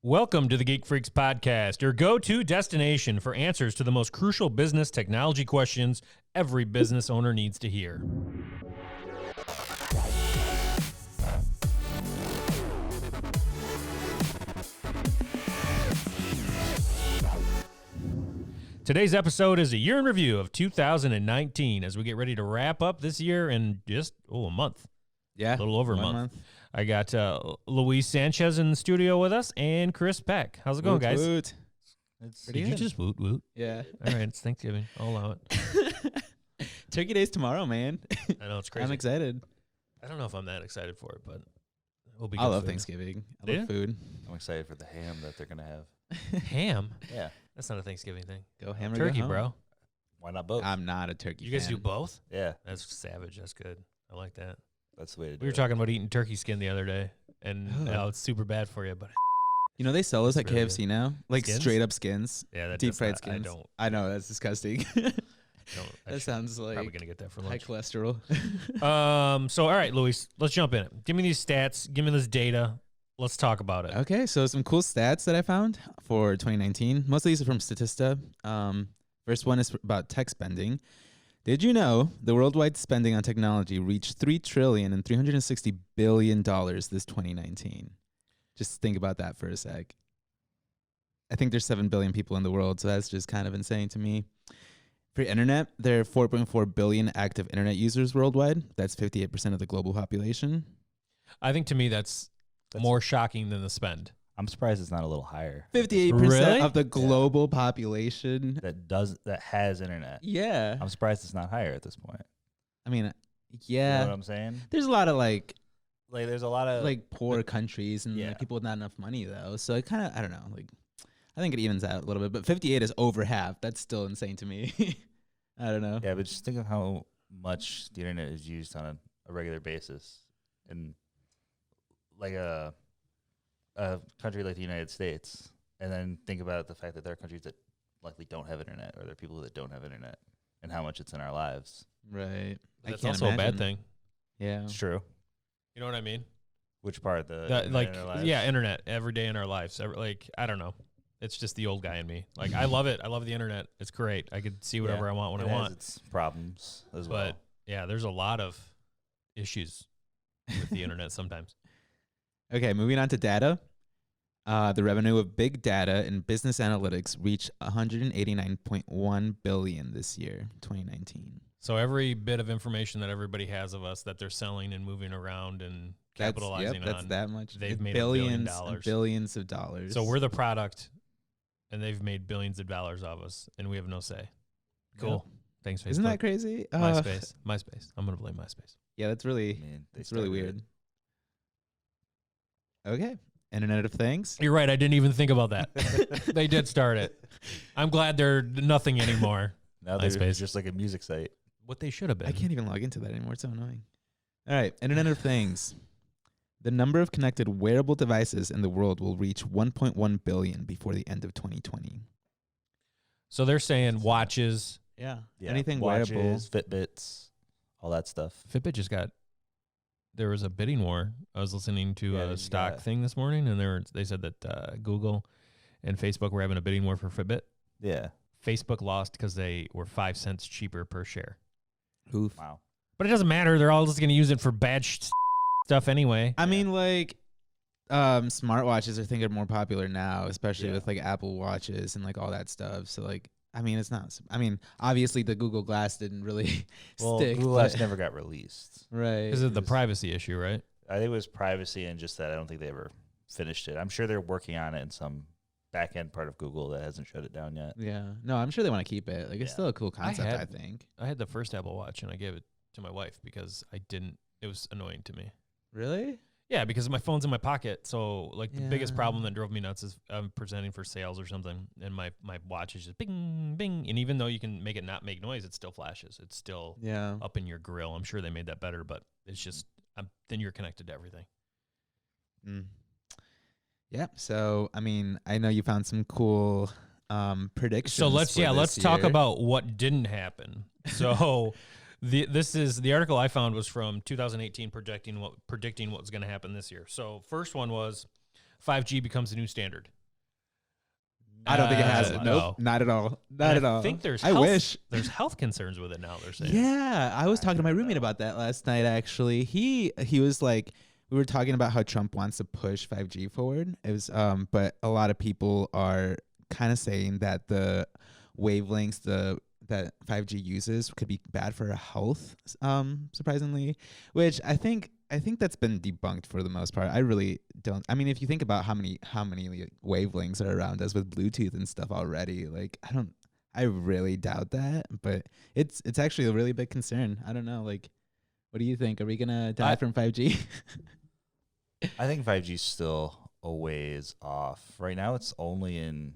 Welcome to the Geek Freaks Podcast, your go-to destination for answers to the most crucial business technology questions every business owner needs to hear. Today's episode is a year in review of 2019 as we get ready to wrap up this year in just, a month. Yeah. A little over a month. I got Luis Sanchez in the studio with us and Kris Peck. How's it going, guys? Woot. Did you just woot woot? Yeah. All right, it's Thanksgiving. I'll allow it. Turkey Day's tomorrow, man. I know, it's crazy. I'm excited. I don't know if I'm that excited for it, but it'll be good. I love food. Thanksgiving. I love food. I'm excited for the ham that they're going to have. Ham? Yeah. That's not a Thanksgiving thing. Go ham or Turkey, go home. bro. Why not both? I'm not a turkey You guys fan. do both? Yeah. That's savage. That's good. I like that. That's the way to do it. We were talking about eating turkey skin the other day, and Oh. it's super bad for you, but You know, they sell those at It's really KFC now? Like Skins? straight up skins. yeah, that Deep does fried not- skins. I don't. I know, that's disgusting. That sounds Probably like gonna get that for high lunch. cholesterol. So all right, Luis, let's jump in it. Give me these stats. Give me this data. Let's talk about it. Okay, so some cool stats that I found for 2019. Most of these are from Statista. First one is about tech spending. Did you know the worldwide spending on technology reached $3 trillion and $360 billion this 2019? Just think about that for a sec. I think there's 7 billion people in the world, so that's just kind of insane to me. For internet, there are 4.4 billion active internet users worldwide. That's 58% of the global population. I think to me that's more shocking than the spend. I'm surprised it's not a little higher. 58% Really? of the global population. That has internet. Yeah. I'm surprised it's not higher at this point. I mean, You know yeah. what I'm saying? There's a lot of like There's a lot of poor countries and yeah. like, people with not enough money though. So it kind of, I don't know, like I think it evens out a little bit, but 58 is over half. That's still insane to me. I don't know. Yeah, but just think of how much the internet is used on a regular basis, and like a country like the United States, and then think about the fact that there are countries that likely don't have internet, or there are people that don't have internet, and how much it's in our lives. Right. That's can't also a bad imagine. thing. Yeah. It's true. You know what I mean? Which part? The That, internet like, in our lives? yeah, internet every day in our lives. I don't know. It's just the old guy in me. Like, I love it. I love the internet. It's great. I could see whatever Yeah, I want when it I has want. its problems as But well. yeah, there's a lot of issues with the internet sometimes. Okay, moving on to data. The revenue of big data and business analytics reached 189.1 billion this year, 2019. So every bit of information that everybody has of us that they're selling and moving around and capitalizing that's on, that much. they've It's made billions $1 billion. and billions of dollars. So we're the product, and they've made billions of dollars of us, and we have no say. Cool. Thanks, Facebook. Isn't that crazy? MySpace. I'm going to blame MySpace. Yeah, that's really Man, they it's really started weird. Okay. Internet of Things. You're right. I didn't even think about that. They did start it. I'm glad they're nothing anymore. Now they're MySpace. just like a music site. What they should have been. I can't even log into that anymore. It's so annoying. All right. Internet of Things. The number of connected wearable devices in the world will reach 1.1 billion before the end of 2020. So they're saying watches. Yeah. Yeah, Anything watches, wearable. Fitbits, all that stuff. Fitbit just got. There was a bidding war. I was listening to Yeah, a you stock got- thing this morning, and they said that Google and Facebook were having a bidding war for Fitbit. Yeah. Facebook lost because they were 5 cents cheaper per share. Oof. Wow. But it doesn't matter. They're all just going to use it for bad stuff anyway. I mean, like, smartwatches I think are more popular now, especially Yeah. with like Apple Watches and like all that stuff. So like, I mean, it's not. I mean, obviously the Google Glass didn't really Well, stick. Google but- Glass never got released. right. Because of the It was- privacy issue, right? I think it was privacy and just that I don't think they ever finished it. I'm sure they're working on it in some back end part of Google that hasn't shut it down yet. Yeah. No, I'm sure they want to keep it. Like, it's Yeah. still a cool concept, I had- think. I had the first Apple Watch, and I gave it to my wife because it was annoying to me. Really? Yeah, because my phone's in my pocket. So, like, the biggest Yeah. problem that drove me nuts is I'm presenting for sales or something, and my watch is just bing, bing. And even though you can make it not make noise, it still flashes. It's still Yeah. up in your grill. I'm sure they made that better, but it's just, then you're connected to everything. Mm. Yeah. So, I mean, I know you found some cool predictions. So let's for let's this talk year. about what didn't happen. So the article I found was from 2018 predicting what was going to happen this year. So first one was 5G becomes the new standard. I don't think it has. No. Nope, not at all. Not at all. I think I wish. there's health concerns with it now, they're saying. Yeah, I was talking to my roommate about that last night. Actually, he was like, we were talking about how Trump wants to push 5G forward. It was, but a lot of people are kind of saying that the wavelengths that 5G uses could be bad for health. Surprisingly, which I think that's been debunked for the most part. I really don't. I mean, if you think about how many like, wavelengths are around us with Bluetooth and stuff already, like I really doubt that. But it's actually a really big concern. I don't know. Like, what do you think? Are we gonna die from 5G? I think 5G is still a ways off. Right now, it's only in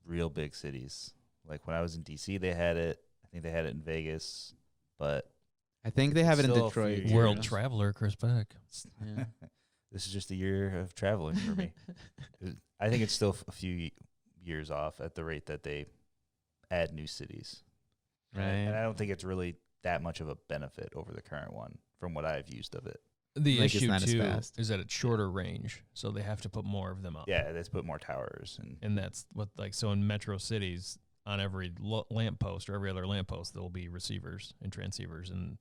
real big cities. Like when I was in DC, they had it. I think they had it in Vegas, but I think they have it in still a Detroit. few too. World traveler, Kris Beck. Yeah. This is just a year of traveling for me. I think it's still a few years off at the rate that they add new cities. Right. And I don't think it's really that much of a benefit over the current one from what I've used of it. The Like, it's issue not as too fast. is that it's shorter range, so they have to put more of them up. Yeah, let's put more towers. And that's what, like, so in metro cities, on every lamppost or every other lamppost, there will be receivers and transceivers, and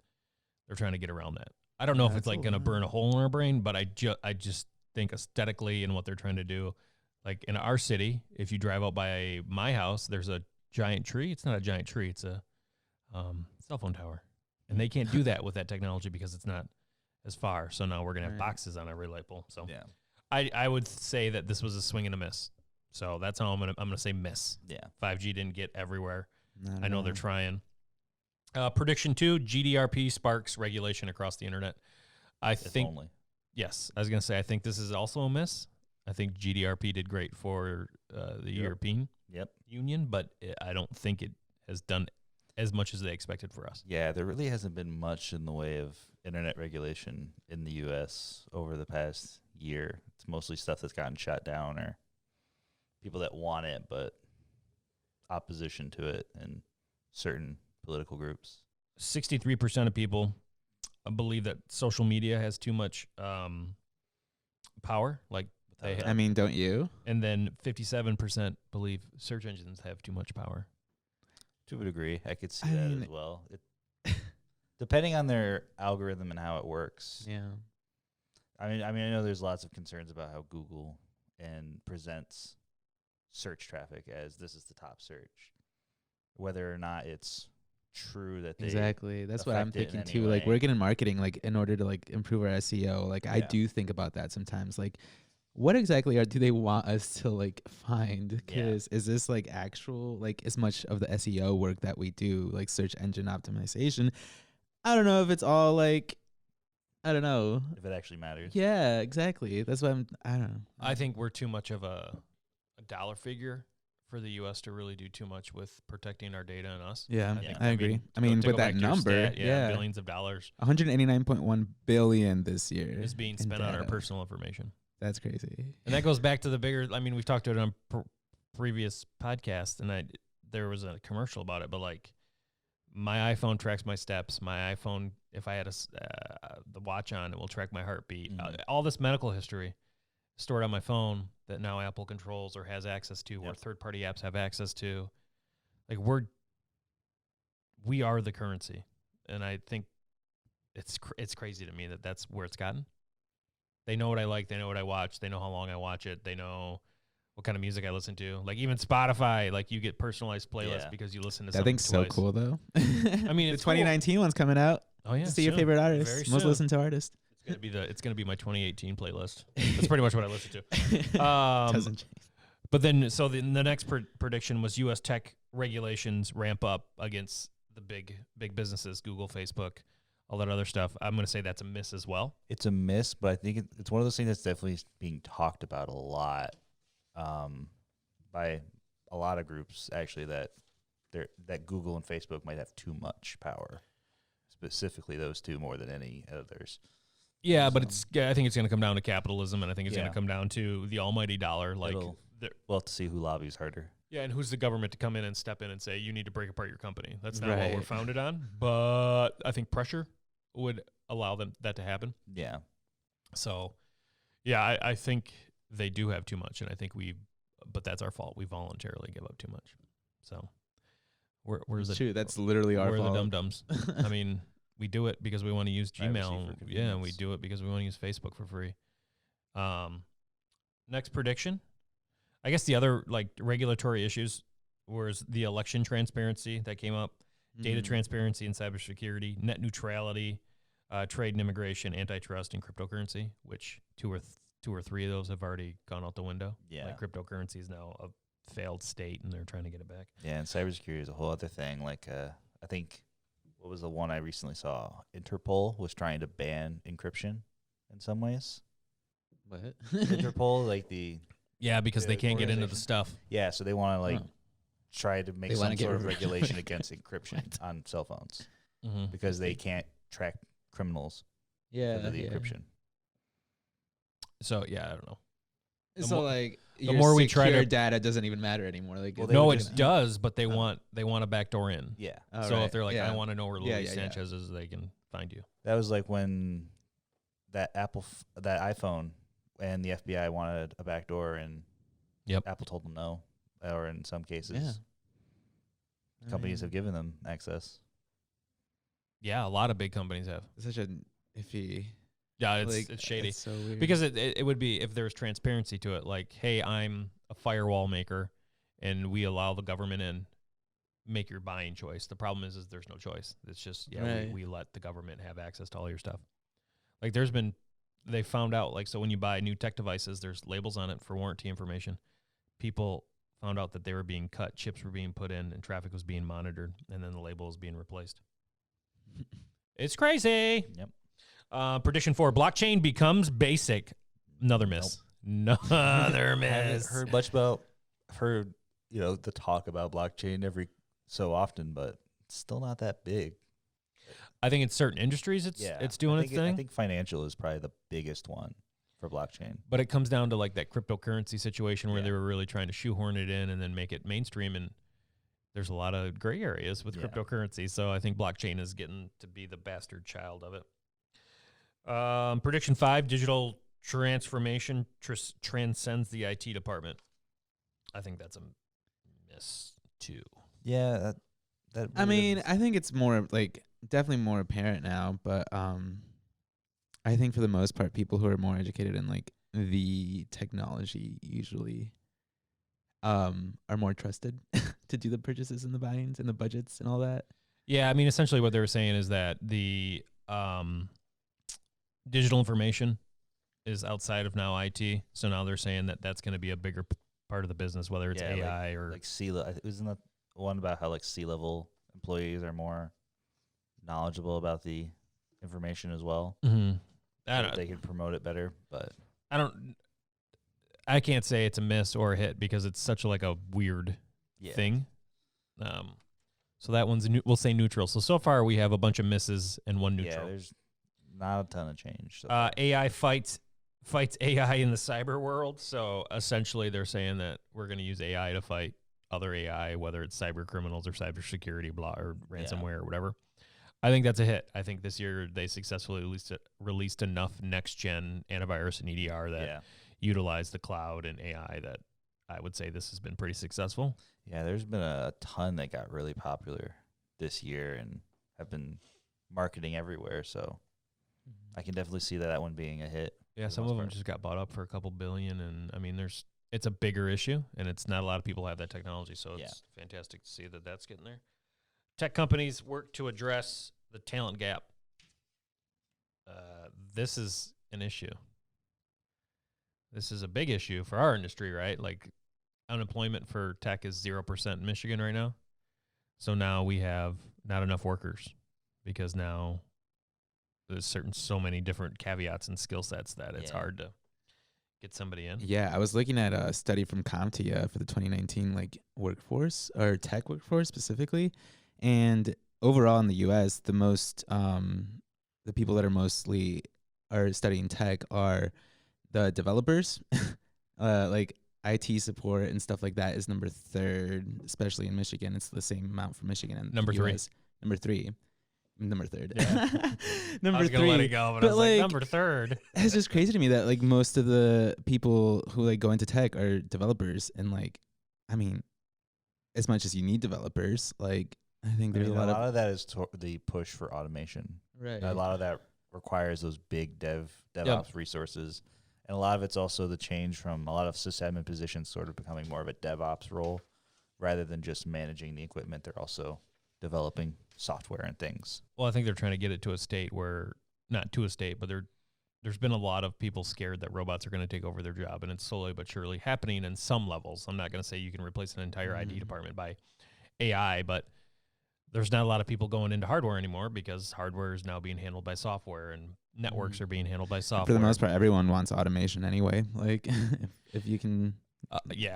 they're trying to get around that. I don't know if it's like going to burn a hole in our brain, but I just think aesthetically and what they're trying to do, like in our city, if you drive out by my house, there's a giant tree. It's not a giant tree. It's a cell phone tower. And they can't do that with that technology because it's not as far. So now we're going to have boxes on every light pole. So Yeah. I would say that this was a swing and a miss. So that's how I'm gonna say miss. Yeah. 5G didn't get everywhere. Not I at know all. they're trying. Prediction 2, GDRP sparks regulation across the internet. I think Only. yes. I was gonna say I think this is also a miss. I think GDRP did great for the European Union, but I don't think it has done as much as they expected for us. Yeah, there really hasn't been much in the way of internet regulation in the U.S. over the past year. It's mostly stuff that's gotten shut down or people that want it, but opposition to it and certain political groups. 63% of people believe that social media has too much power. Like I mean, don't you? and then 57% believe search engines have too much power. To a degree, I could see I that mean- as well. Depending on their algorithm and how it works. Yeah. I mean, I know there's lots of concerns about how Google presents search traffic as this is the top search, whether or not it's true that they Exactly. That's what I'm affect it in thinking any too. Like way. working in marketing, like in order to like improve our SEO, like I Yeah. do think about that sometimes. Like, what exactly do they want us to like find? Because is this like actual like as much of the SEO work that we do, like search engine optimization? I don't know if it's all like, I don't know. if it actually matters. Yeah, exactly. That's why I don't know. I think we're too much of a dollar figure for the U.S. to really do too much with protecting our data and us. Yeah, Yeah. I agree. I to mean, go with back that to your number, stat, yeah, billions of dollars 189.1 billion this year is being in spent on our data. personal information. That's crazy. And that goes back to the bigger, I mean, we've talked about it on previous podcasts, and there was a commercial about it, but like my iPhone tracks my steps. My iPhone, if I had the watch on, it will track my heartbeat. Mhm. All this medical history stored on my phone that now Apple controls or has access to, or third-party apps have access to. Like we are the currency, and I think it's crazy to me that that's where it's gotten. They know what I like. They know what I watch. They know how long I watch it. They know what kind of music I listen to. Like even Spotify, like you get personalized playlists because you listen to That something thing's so twice. cool though. I mean, the it's cool. 2019 one's coming out. Oh yeah, See your soon. favorite Very artist, most soon. listened to artist. It's gonna be my 2018 playlist. That's pretty much what I listen to. Doesn't change. But then, so the next prediction was U.S. tech regulations ramp up against the big businesses, Google, Facebook, all that other stuff. I'm going to say that's a miss as well. It's a miss, but I think it's one of those things that's definitely being talked about a lot by a lot of groups, actually, that Google and Facebook might have too much power, specifically those two more than any others. Yeah, but I think it's going to come down to capitalism, and I think it's going Yeah. to come down to the almighty dollar. Like, We'll have to see who lobbies harder. yeah, and who's the government to come in and step in and say, you need to break apart your company. That's not what Right. we're founded on. But I think pressure would allow that to happen. Yeah. So, yeah, I think they do have too much, and I think but that's our fault. We voluntarily give up too much. So where's the true? That's literally our fault. fault. We're the dum-dums. I mean, we do it because we want to use Gmail. Yeah, and we do it because we want to use Facebook for free. Next prediction. I guess the other like regulatory issues was the election transparency that came up, data transparency and cybersecurity, net neutrality, trade and immigration, antitrust, and cryptocurrency, which two or three of those have already gone out the window. Yeah. Like cryptocurrency is now a failed state, and they're trying to get it back. Yeah, and cybersecurity is a whole other thing. Like, I think, what was the one I recently saw? Interpol was trying to ban encryption in some ways. What? Interpol, like the... Yeah, because they can't get into the stuff. Yeah, so they want to, like, try to make some sort of regulation against encryption on cell phones because they can't track criminals because of the encryption. So, yeah, I don't know. So like the more we try to data doesn't even matter anymore. Like no, it does, but they want a backdoor in. Yeah. So if they're like, I want to know where Luis Sanchez is, they can find you. That was like when that that iPhone and the FBI wanted a backdoor, and Apple told them no, or in some cases, companies have given them access. Yeah, a lot of big companies have. It's such an iffy. Yeah, it's shady. It's so weird. Because it would be if there's transparency to it, like, hey, I'm a firewall maker, and we allow the government in, make your buying choice. The problem is there's no choice. It's just, we let the government have access to all your stuff. Like they found out, like, so when you buy new tech devices, there's labels on it for warranty information. People found out that they were being cut, chips were being put in, and traffic was being monitored, and then the label is being replaced. It's crazy. Yep. Prediction 4, blockchain becomes basic. Another miss. Nope. Another miss. I haven't heard much about, I've heard, the talk about blockchain every so often, but it's still not that big. I think in certain industries it's doing its thing. I think financial is probably the biggest one for blockchain. But it comes down to like that cryptocurrency situation where they were really trying to shoehorn it in and then make it mainstream, and there's a lot of gray areas with cryptocurrency. So I think blockchain is getting to be the bastard child of it. Prediction 5, digital transformation transcends the IT department. I think that's a miss too. Yeah, that I mean, I think it's more like definitely more apparent now, but I think for the most part, people who are more educated in like the technology usually are more trusted to do the purchases and the buy-ins and the budgets and all that. Yeah, I mean, essentially what they were saying is that the digital information is outside of now IT. So now they're saying that that's going to be a bigger part of the business, whether it's AI or like C-level. Isn't that one about how like C-level employees are more knowledgeable about the information as well? Mm-hmm. They can promote it better, but I can't say it's a miss or a hit because it's such like a weird thing. So that one's we'll say neutral. So far we have a bunch of misses and one neutral. Yeah, there's not a ton of change. So AI fights AI in the cyber world. So essentially they're saying that we're going to use AI to fight other AI, whether it's cyber criminals or cybersecurity or ransomware or whatever. I think that's a hit. I think this year they successfully released enough next-gen antivirus and EDR that utilize the cloud and AI that I would say this has been pretty successful. Yeah, there's been a ton that got really popular this year and have been marketing everywhere. So I can definitely see that one being a hit. Yeah, some of them just got bought up for a couple billion. And I mean, it's a bigger issue, and it's not a lot of people have that technology. So it's fantastic to see that that's getting there. Tech companies work to address the talent gap. This is an issue. This is a big issue for our industry, right? Like unemployment for tech is 0% in Michigan right now. So now we have not enough workers because now there's so many different caveats and skill sets that it's hard to get somebody in. Yeah, I was looking at a study from CompTIA for the 2019 like workforce or tech workforce specifically. And overall in the U.S., the most the people that are studying tech are the developers, like IT support and stuff like that is number 3rd, especially in Michigan. It's the same amount for Michigan and number 3. Number 3, number third. Yeah. Number I was gonna three. let it go, but I But, was like, like, number third. It's just crazy to me that like most of the people who like go into tech are developers, and like, I mean, as much as you need developers, like I think there's a a lot lot of that is the push for automation. right. A lot of that requires those big DevOps resources, and a lot of it's also the change from a lot of sysadmin positions sort of becoming more of a DevOps role rather than just managing the equipment. They're also developing software and things. Well, I think they're trying to get it to a state where, not to a state, but there's been a lot of people scared that robots are going to take over their job, and it's slowly but surely happening in some levels. I'm not going to say you can replace an entire IT department by AI, but there's not a lot of people going into hardware anymore because hardware is now being handled by software, and networks are being handled by software. For the most part, everyone wants automation anyway. Like if you can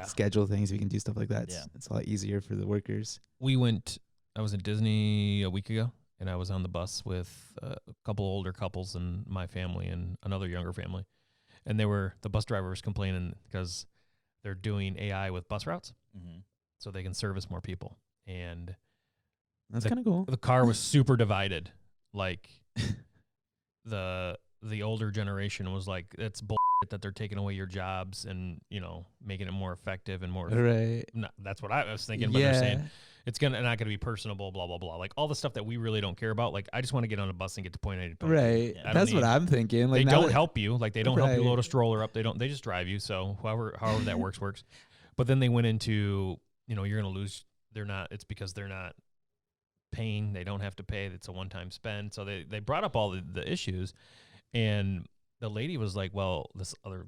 schedule things, you can do stuff like that. It's a lot easier for the workers. I was in Disney a week ago, and I was on the bus with a couple older couples and my family and another younger family. And the bus driver was complaining because they're doing AI with bus routes so they can service more people. And that's kind of cool. The car was super divided. Like the older generation was like, it's bullshit that they're taking away your jobs and, making it more effective and more. Right. No, that's what I was thinking, but they're saying it's not going to be personable, blah, blah, blah. Like all the stuff that we really don't care about. Like I just want to get on a bus and get to point A to point B. Right. Yeah. That's what I'm thinking. Like they don't help you. Like they don't help you load a stroller up. They just drive you. So however that works. But then they went into, you're going to lose. It's because they're not paying. They don't have to pay. It's a one-time spend. So they brought up all the issues, and the lady was like, well, this other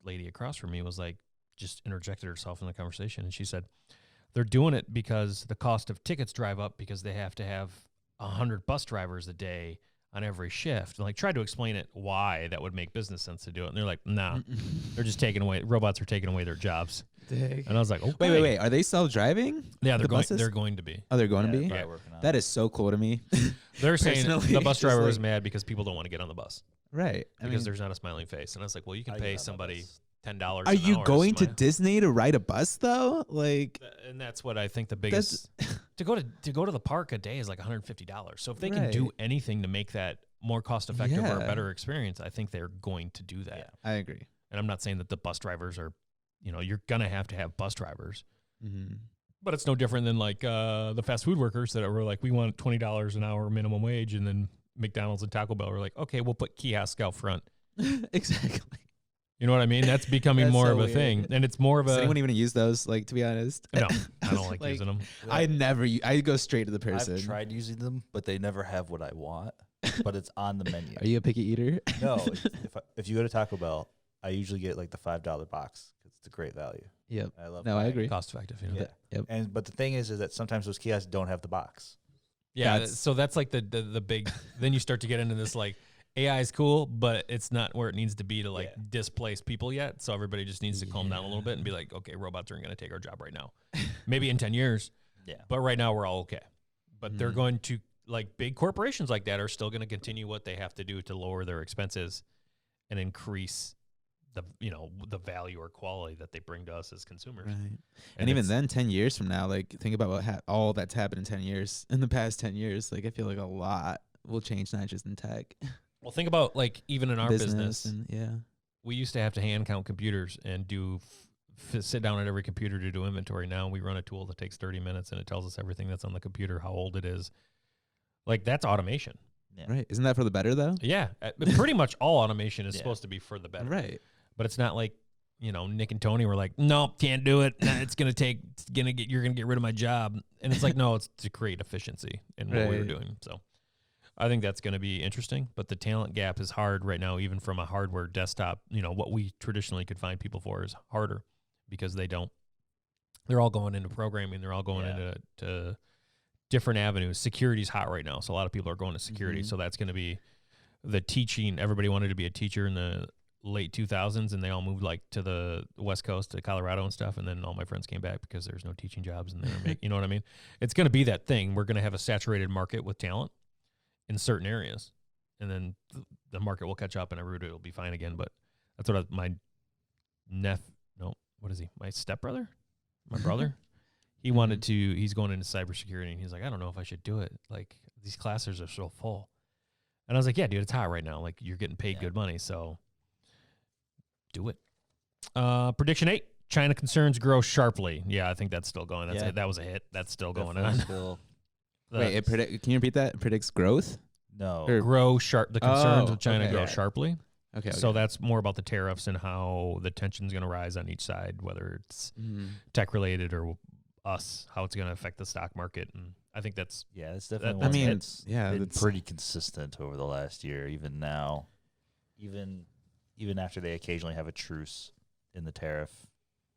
lady across from me was like, just interjected herself in the conversation. And she said, they're doing it because the cost of tickets drive up because they have to have 100 bus drivers a day on every shift. And like tried to explain it why that would make business sense to do it. And they're like, nah, they're just robots are taking away their jobs. Dang. And I was like, okay. Wait. Are they self-driving? Yeah, they're going to be. Oh, they're going to be? Yeah. That is so cool to me. They're saying the bus driver was mad because people don't want to get on the bus. Right. Because there's not a smiling face. And I was like, well, you can pay somebody $10. Are you going to Disney to ride a bus though? Like, and that's what I think the biggest to go to the park a day is like $150. So if they can do anything to make that more cost effective or a better experience, I think they're going to do that. Yeah, I agree. And I'm not saying that the bus drivers are, you're gonna have bus drivers, but it's no different than like the fast food workers that were like, we want $20 an hour minimum wage, and then McDonald's and Taco Bell were like, okay, we'll put kiosk out front. Exactly. You know what I mean? That's becoming more of a thing, and it's more of Does anyone even use those? Like, to be honest, no, I don't like using them. I go straight to the person. I've tried using them, but they never have what I want. But it's on the menu. Are you a picky eater? No. If you go to Taco Bell, I usually get like the $5 box because it's a great value. Yep. I love. I agree. Cost effective. Yeah. Yep. But the thing is that sometimes those kiosks don't have the box. Yeah. So that's like the big. Then you start to get into this like. AI is cool, but it's not where it needs to be to displace people yet. So everybody just needs to calm down a little bit and be like, okay, robots aren't going to take our job right now. Maybe in 10 years. Yeah. But right now we're all okay. But they're going to, like big corporations like that are still going to continue what they have to do to lower their expenses and increase the value or quality that they bring to us as consumers. Right. And even then, 10 years from now, like think about what all that's happened in 10 years. In the past 10 years, like I feel like a lot will change, not just in tech. Well, think about like even in our business, and, we used to have to hand count computers and sit down at every computer to do inventory. Now we run a tool that takes 30 minutes and it tells us everything that's on the computer, how old it is. Like that's automation. Yeah. Right. Isn't that for the better though? Yeah. Pretty much all automation is supposed to be for the better. Right. But it's not like, Nick and Tony were like, no, can't do it. You're going to get rid of my job. And it's like, no, it's to create efficiency in what we were doing. So I think that's going to be interesting, but the talent gap is hard right now, even from a hardware desktop. What we traditionally could find people for is harder because they're all going into programming. They're all going into different avenues. Security's hot right now. So a lot of people are going to security. So that's going to be the teaching. Everybody wanted to be a teacher in the late 2000s and they all moved like to the West Coast to Colorado and stuff. And then all my friends came back because there's no teaching jobs and you know what I mean? It's going to be that thing. We're going to have a saturated market with talent in certain areas, and then the market will catch up and everybody will be fine again. But that's what my stepbrother, my brother, he's going into cybersecurity and he's like, I don't know if I should do it. Like these classes are so full. And I was like, yeah, dude, it's hot right now. Like, you're getting paid good money, so do it. Prediction 8, China concerns grow sharply. Yeah, I think that's still going. That's it. That was a hit. That's still going on. Still. Wait, can you repeat that? It predicts growth? No. Grow sharp. The concerns of China grow sharply. Okay. So that's more about the tariffs and how the tension's going to rise on each side, whether it's tech related or us, how it's going to affect the stock market. And I think that's it's definitely. That's been pretty consistent over the last year. Even now, even after they occasionally have a truce in the tariff,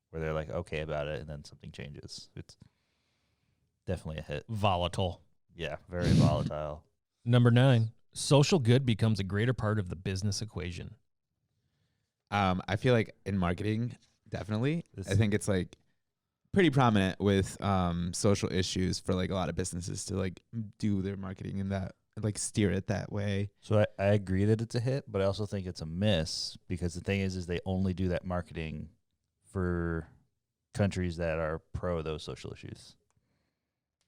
where they're like okay about it, and then something changes. It's definitely a hit. Volatile. Yeah, very volatile. Number 9, social good becomes a greater part of the business equation. I feel like in marketing, definitely. I think it's like pretty prominent with social issues for like a lot of businesses to like do their marketing in that, like steer it that way. So I agree that it's a hit, but I also think it's a miss because the thing is they only do that marketing for countries that are pro those social issues.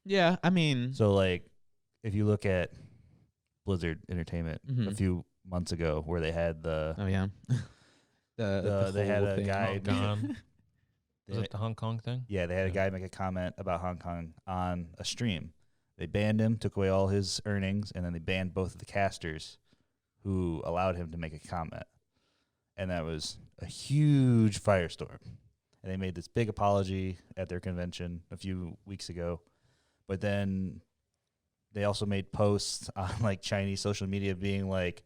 Yeah, I mean, so like if you look at Blizzard Entertainment a few months ago, where they had the they had a guy gone. Was it the Hong Kong thing? Yeah, they had a guy make a comment about Hong Kong on a stream. They banned him, took away all his earnings, and then they banned both of the casters who allowed him to make a comment. And that was a huge firestorm. And they made this big apology at their convention a few weeks ago. But then they also made posts on like Chinese social media being like,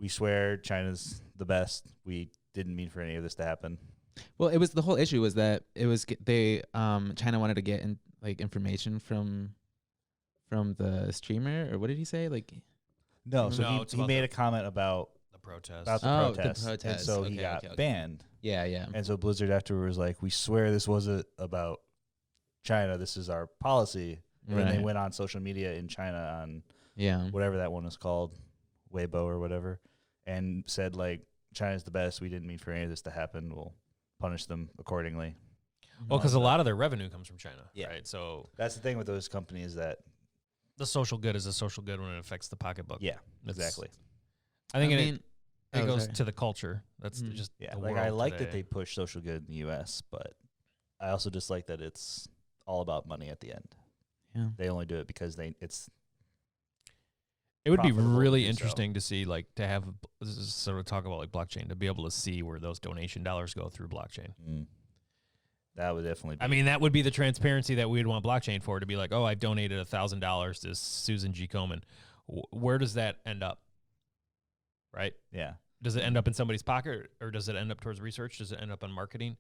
we swear China's the best. We didn't mean for any of this to happen. Well, it was the whole issue was that it was China wanted to get in, like information from the streamer, or what did he say? Like no, so he made a comment about the protest. The protest. And so he got banned. Yeah. And so Blizzard afterwards was like, we swear this wasn't about China. This is our policy. And then they went on social media in China on whatever that one is called, Weibo or whatever, and said like, China's the best. We didn't mean for any of this to happen. We'll punish them accordingly. Well, because a lot of their revenue comes from China, right? So that's the thing with those companies, that the social good is a social good when it affects the pocketbook. Yeah, exactly. I think it goes to the culture. That's just the like world I like today. that they push social good in the U.S., but I also dislike that it's all about money at the end. Yeah, they only do it because It would be really interesting to see, like, to have sort of talk about like blockchain, to be able to see where those donation dollars go through blockchain. That would definitely be. I mean, that would be the transparency that we'd want blockchain for, to be like, oh, I donated $1,000 to Susan G. Komen. Where does that end up? Right? Yeah. Does it end up in somebody's pocket, or does it end up towards research? Does it end up on marketing?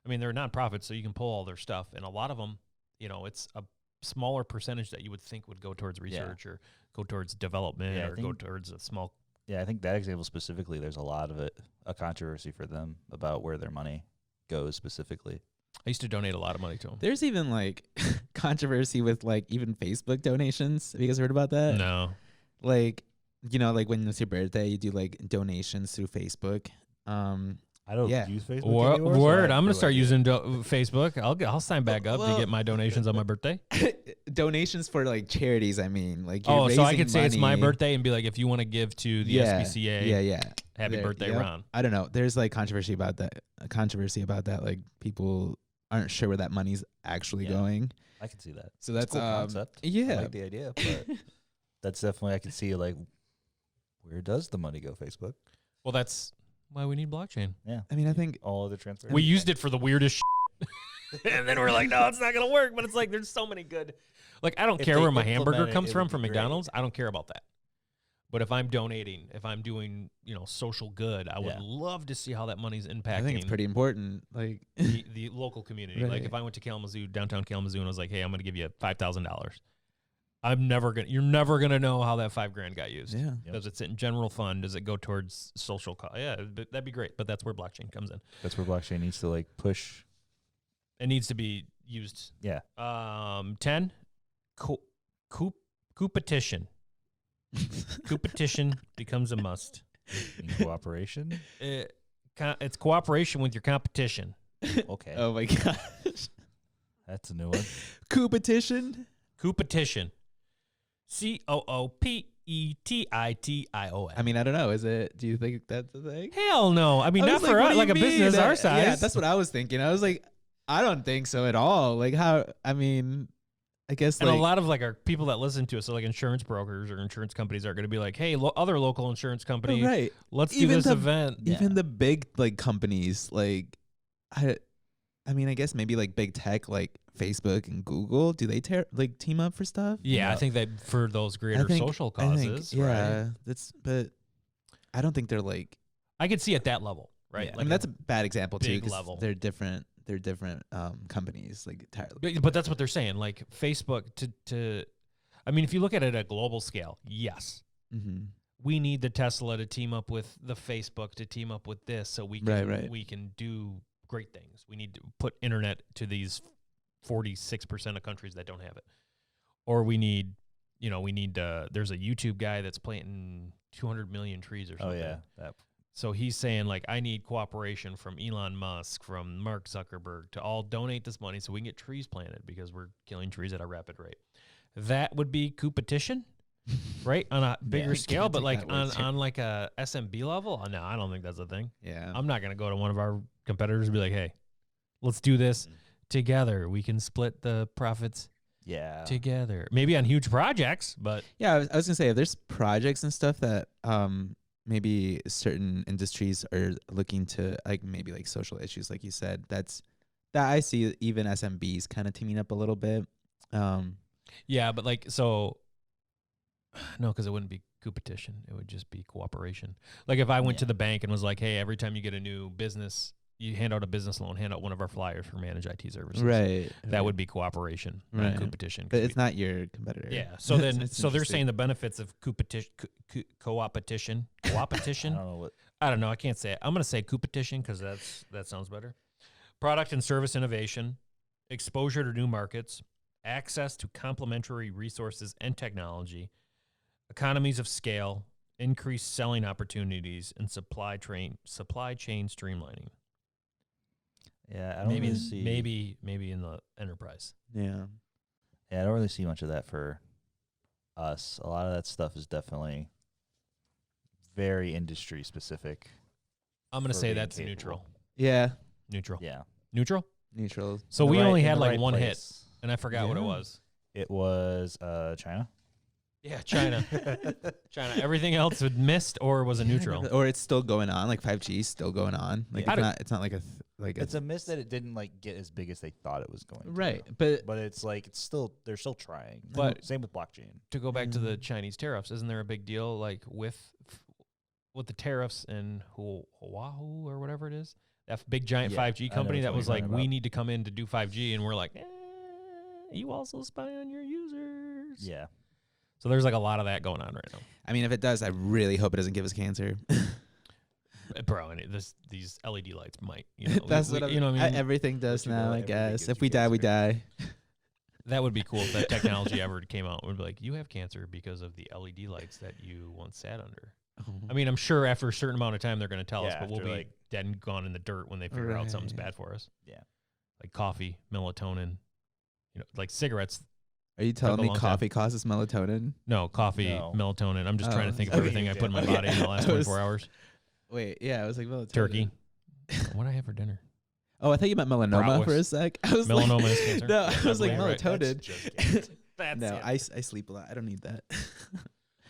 I mean, they're nonprofits, so you can pull all their stuff, and a lot of them, it's a smaller percentage that you would think would go towards research or go towards development or go towards a small. Yeah, I think that example specifically, there's a lot of a controversy for them about where their money goes specifically. I used to donate a lot of money to them. There's even like controversy with like even Facebook donations. Have you guys heard about that? No. Like, like when it's your birthday, you do like donations through Facebook. I don't use Facebook anymore. Word, I'm gonna start using Facebook. I'll sign back up to get my donations on my birthday. Donations for like charities. I mean, like so I could say it's my birthday and be like, if you want to give to the SPCA, happy birthday, Ron. I don't know. There's like controversy about that. Like people aren't sure where that money's actually going. I can see that. So that's a cool concept. Yeah, I like the idea, but that's definitely, I can see like, where does the money go? Facebook. Well, that's why we need blockchain. Yeah. I mean, I think all other transfers. We used it for the weirdest and then we're like, no, it's not going to work. But it's like, there's so many good. Like, I don't care where my hamburger comes from McDonald's. I don't care about that. But if I'm donating, if I'm doing, social good, I would love to see how that money's impacting. I think it's pretty important. Like the local community. Right. Like if I went to Kalamazoo, downtown Kalamazoo, and I was like, hey, I'm going to give you $5,000. You're never gonna know how that $5,000 got used. Yeah. Does it sit in general fund? Does it go towards social cost? Yeah, that'd be great. But that's where blockchain comes in. That's where blockchain needs to like push. It needs to be used. Yeah. 10. Competition. Competition becomes a must. Cooperation. It's cooperation with your competition. Okay. Oh my gosh. That's a new one. Competition. Competition. COOPETITION. I mean, I don't know. Do you think that's the thing? Hell no. I mean, I not was for what us, do like you a mean? business our size. Yeah, that's what I was thinking. I was like, I don't think so at all. Like how? I mean, I guess And like a lot of like our people that listen to us, so like insurance brokers or insurance companies, are going to be like, "Hey, other local insurance company, right. let's do Even this event." Even the big like companies, like I mean, I guess maybe like big tech, like Facebook and Google. Do they team up for stuff? Yeah, No. I think that for those greater social causes, yeah, right? but I don't think they're like. I could see at that level, right? Yeah. Like I mean, that's a bad example too. big 'Cause level. They're different. They're different companies, like entirely. But that's what they're saying. Like Facebook I mean, if you look at it at a global scale, yes, Mm-hmm. we need the Tesla to team up with the Facebook to team up with this, so we can do great things. We need to put internet to these 46% of countries that don't have it, or we need, there's a YouTube guy that's planting 200 million trees or something. Oh yeah. So he's saying, like, I need cooperation from Elon Musk, from Mark Zuckerberg to all donate this money so we can get trees planted because we're killing trees at a rapid rate. That would be competition, right? On a bigger scale, but like on like a SMB level, no, I don't think that's a thing. Yeah. I'm not going to go to one of our competitors and be like, hey, let's do this together. We can split the profits together. Maybe on huge projects, but. Yeah, I was going to say, if there's projects and stuff that maybe certain industries are looking to, like maybe like social issues, like you said, that I see even SMBs kind of teaming up a little bit. Yeah, but like, so, no, because it wouldn't be competition. It would just be cooperation. Like if I went to the bank and was like, hey, every time you get a new business, you hand out a business loan, hand out one of our flyers for managed IT services. Right. That would be cooperation, not competition. But it's not your competitor. Yeah. So then, so they're saying the benefits of co-opetition. I don't know. I can't say it. I'm going to say competition because that sounds better. Product and service innovation, exposure to new markets, access to complementary resources and technology, economies of scale, increased selling opportunities, and supply chain streamlining. Yeah, I don't really see. Maybe in the enterprise. Yeah. Yeah, I don't really see much of that for us. A lot of that stuff is definitely very industry specific. I'm going to say that's neutral. Yeah. Neutral. Yeah. Neutral? Neutral. So we only had like one hit, and I forgot what it was. It was China. Yeah, China. China. Everything else was missed or was a neutral. Or it's still going on. Like 5G is still going on. Like it's not like it's a miss that it didn't like get as big as they thought it was going to. Right. But it's like they're still trying. But same with blockchain. To go back to the Chinese tariffs, isn't there a big deal like with the tariffs in Oahu or whatever it is? That big giant 5G company that was like, we need to come in to do 5G, and we're like, you also spy on your users. Yeah. So there's like a lot of that going on right now. I mean, if it does, I really hope it doesn't give us cancer. Bro, and these LED lights might. That's what you know what I mean? Everything does now, I guess. If we die, we die. That would be cool if that technology ever came out. It would be like, you have cancer because of the LED lights that you once sat under. Oh. I mean, I'm sure after a certain amount of time they're going to tell us, but we'll be like dead and gone in the dirt when they figure out something's bad for us. Yeah. Like coffee, melatonin, like cigarettes. Are you telling me coffee causes melatonin? No, melatonin. I'm just trying to think of everything I put in my body in the last 24 hours. Wait, yeah, I was like melatonin. Turkey. What did I have for dinner? Oh, I thought you meant melanoma for a sec. I was melanoma like, is cancer. No, I was like melatonin. That's no, I sleep a lot. I don't need that.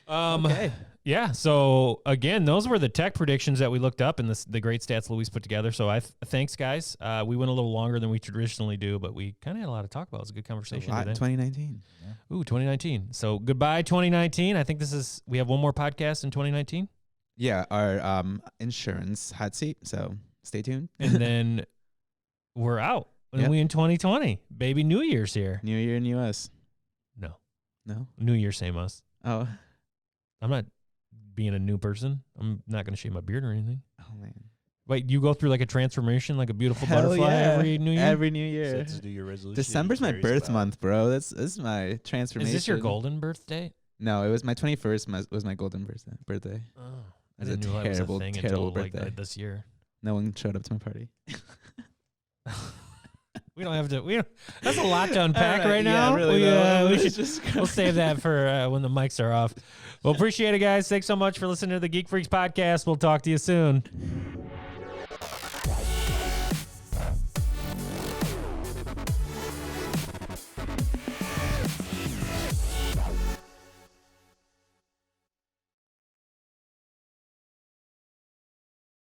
Okay. Yeah. So again, those were the tech predictions that we looked up and the great stats Luis put together. So thanks, guys. We went a little longer than we traditionally do, but we kind of had a lot to talk about. It was a good conversation today. 2019. Yeah. Ooh, 2019. So goodbye, 2019. I think we have one more podcast in 2019. Yeah, our insurance hot seat. So stay tuned. And then we're out. And we in 2020. Baby, New Year's here. New Year in U.S. No. New Year, same us. Oh. I'm not being a new person. I'm not going to shave my beard or anything. Oh, man. Wait, you go through like a transformation, like a beautiful butterfly every New Year? Every New Year. So to do your resolution. December's my birth month, bro. This is my transformation. Is this your golden birthday? No, it was my 21st was my golden birthday. Oh. It was a terrible birthday. Like this year. No one showed up to my party. We don't have to. That's a lot to unpack right Yeah, now. really, We'll save that for when the mics are off. Well, appreciate it, guys. Thanks so much for listening to the Geek Freaks podcast. We'll talk to you soon.